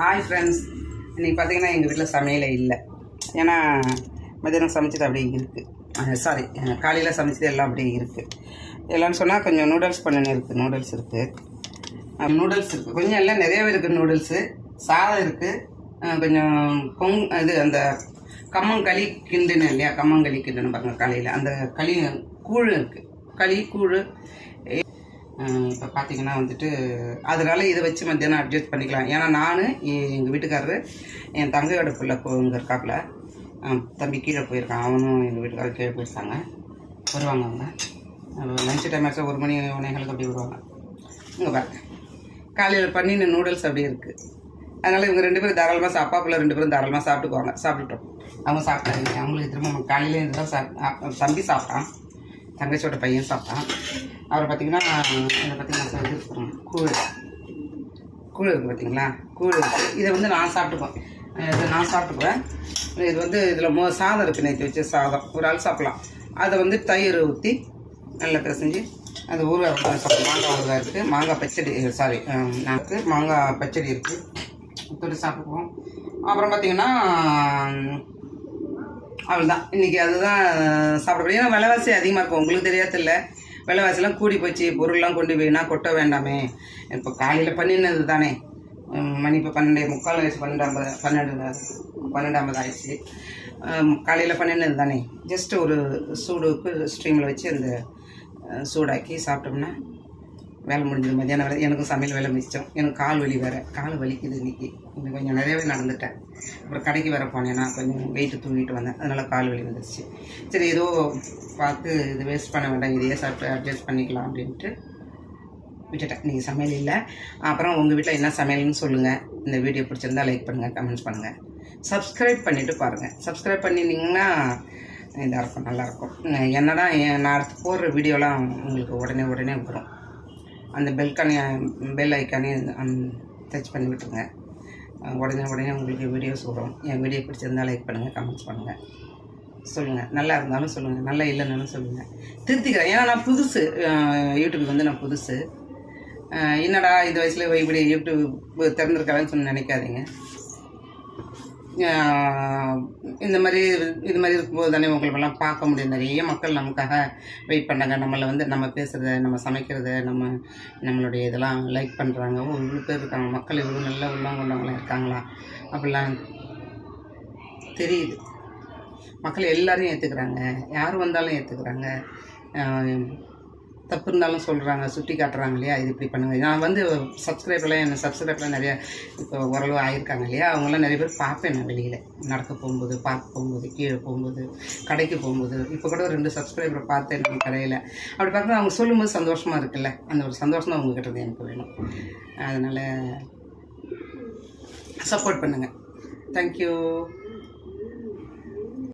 Hi friends, இன்றைக்கி பார்த்தீங்கன்னா எங்கள் வீட்டில் சமையலே இல்லை. ஏன்னா மதியானம் சமைச்சது அப்படியே இருக்குது. காலையில் சமைச்சது எல்லாம் அப்படியே இருக்குது. எல்லாம்னு சொன்னால் கொஞ்சம் நூடுல்ஸ் பண்ணணும் இருக்குது. நூடுல்ஸ் இருக்குது கொஞ்சம் எல்லாம் நிறையவே இருக்குது. நூடுல்ஸு சாதம் இருக்குது. கொஞ்சம் அந்த கம்மங்களி கிண்டுன்னு இல்லையா, கம்மங்களி கிண்டுன்னு பாருங்கள். காலையில் அந்த கூழ் இருக்குது, கூழ். இப்போ பார்த்தீங்கன்னா வந்துட்டு அதனால் இதை வச்சு மத்தியானம் அட்ஜஸ்ட் பண்ணிக்கலாம். ஏன்னா நான் எங்கள் வீட்டுக்காரரு என் தங்கையோட பிள்ளை இங்கே இருக்காப்புல, தம்பி கீழே போயிருக்கான். அவனும் எங்கள் வீட்டுக்காரர் கீழே போயிருக்காங்க. வருவாங்க அவங்க லஞ்ச் டைம் ஆச்சு, 1 மணி 1:15 அப்படி வருவாங்க. இங்கே பாருங்க, காலையில் பண்ணின நூடுல்ஸ் அப்படி இருக்குது. அதனால் இவங்க 2 பேரும் தாராளமாக அப்பா பிள்ளை 2 பேரும் தாராளமாக சாப்பிட்டுட்டோம். அவங்க சாப்பிட்டாங்க. அவங்களுக்கு திரும்ப காலையில் இருந்து தான் தம்பி சாப்பிட்டான், தங்கச்சியோட பையன் சாப்பிட்டான். அவரை பார்த்திங்கன்னா இதை பார்த்திங்கன்னா இது கூழ் இருக்குது பார்த்திங்களா, கூழ் இருக்குது. இதை வந்து நான் சாப்பிட்டுக்குவேன். இது இதில் சாதம் இருக்குது, நேற்று வச்ச சாதம், ஒரு ஆள் சாப்பிட்லாம். அதை வந்து தயிர் ஊற்றி நல்லா பிசைஞ்சு அது சாப்பிடும். மாங்காய் ஊறுகாய் இருக்குது, மாங்காய் பச்சடி இருக்குது, தொட்டு சாப்பிடுவோம். அப்புறம் பார்த்திங்கன்னா அவ்வளோதான். இன்றைக்கி அதுதான் சாப்பிடக்கூடிய. ஏன்னா விலைவாசி அதிகமாக இருக்கும், உங்களுக்கு தெரியாதில்ல. விலைவாசிலாம் கூடி போச்சு. பொருள்லாம் கொண்டு போயினா கொட்ட வேண்டாமே. இப்போ காலையில் பண்ணினது தானே. மணி இப்போ 12:45 வயசு, 12:50 ஆயிடுச்சு. காலையில் பண்ணினது தானே. ஜஸ்ட் ஒரு சூடுக்கு ஸ்ட்ரீமில் வச்சு அந்த சூடாக்கி சாப்பிட்டோம்னா வேலை முடிஞ்சது. மத்தியானம் வேலை. எனக்கும் சமையல் வேலை மிச்சம். எனக்கு கால் வலிக்குது இன்றைக்கி. இன்னும் கொஞ்சம் நிறையவே நடந்துட்டேன். அப்புறம் கடைக்கு வேறு போனேன்னா கொஞ்சம் வெயிட்டு தூங்கிட்டு வந்தேன். அதனால் கால் வலி வந்துடுச்சு. சரி, ஏதோ பார்த்து இது வேஸ்ட் பண்ண வேண்டாம், இதையே சாப்பிட்டு அட்ஜஸ்ட் பண்ணிக்கலாம் அப்படின்ட்டு விட்டுட்டேன். நீங்கள் சமையல் இல்லை. அப்புறம் உங்கள் வீட்டில் என்ன சமையல்னு சொல்லுங்கள். இந்த வீடியோ பிடிச்சிருந்தா லைக் பண்ணுங்கள், கமெண்ட்ஸ் பண்ணுங்கள், சப்ஸ்கிரைப் பண்ணிவிட்டு பாருங்கள். சப்ஸ்கிரைப் பண்ணினீங்கன்னா இதாக இருக்கும், நல்லாயிருக்கும். என்னடா நான் அடுத்து போடுற வீடியோலாம் உங்களுக்கு உடனே வரும். அந்த பெல் ஐக்கானே டச் பண்ணி விட்டுருங்க. உடனே உங்களுக்கு வீடியோஸ் வரும். என் வீடியோ பிடிச்சிருந்தால் லைக் பண்ணுங்கள், கமெண்ட்ஸ் பண்ணுங்கள், சொல்லுங்கள். நல்லா இருந்தாலும் சொல்லுங்கள், நல்லா இல்லைன்னாலும் சொல்லுங்கள், திருத்திக்கிறேன். ஏன்னா நான் புதுசு, யூடியூப் வந்து நான் புதுசு. என்னடா இந்த வயசில் இப்படி யூடியூப் திறந்துருக்காங்கன்னு சொல்லி நினைக்காதீங்க. இது மாதிரி இருக்கும்போது தானே உங்களுக்கெல்லாம் பார்க்க முடியும். நிறைய மக்கள் நமக்காக வெயிட் பண்ணாங்க. நம்ம பேசுகிறத, நம்ம சமைக்கிறத, நம்மளுடைய இதெல்லாம் லைக் பண்ணுறாங்க. இவ்வளோ பேர் இருக்காங்க, மக்கள் இவ்வளோ நல்லா உள்ளவங்களாம் இருக்காங்களா அப்படிலாம் தெரியுது. மக்கள் எல்லோரையும் ஏற்றுக்கிறாங்க, யார் வந்தாலும் ஏற்றுக்கிறாங்க. தப்பு இருந்தாலும் சொல்கிறாங்க, சுட்டி காட்டுறாங்க இல்லையா, இது இப்படி பண்ணுங்கள். நான் வந்து சப்ஸ்கிரைபர்லாம் நிறையா இப்போ ஓரளவு ஆகியிருக்காங்க இல்லையா. அவங்களாம் நிறைய பேர் பார்ப்பேன். நான் வெளியில் நடக்க போகும்போது, பார்க்க போகும்போது, கீழே போகும்போது, கடைக்கு போகும்போது. இப்போ கூட 2 சப்ஸ்கிரைபரை பார்த்தேன் நம்ம கடையில். அப்படி பார்க்கும்போது அவங்க சொல்லும்போது சந்தோஷமாக இருக்குல்ல. அந்த ஒரு சந்தோஷம் தான் உங்ககிட்ட எனக்கு வேணும். அதனால் சப்போர்ட் பண்ணுங்கள். தேங்க்யூ.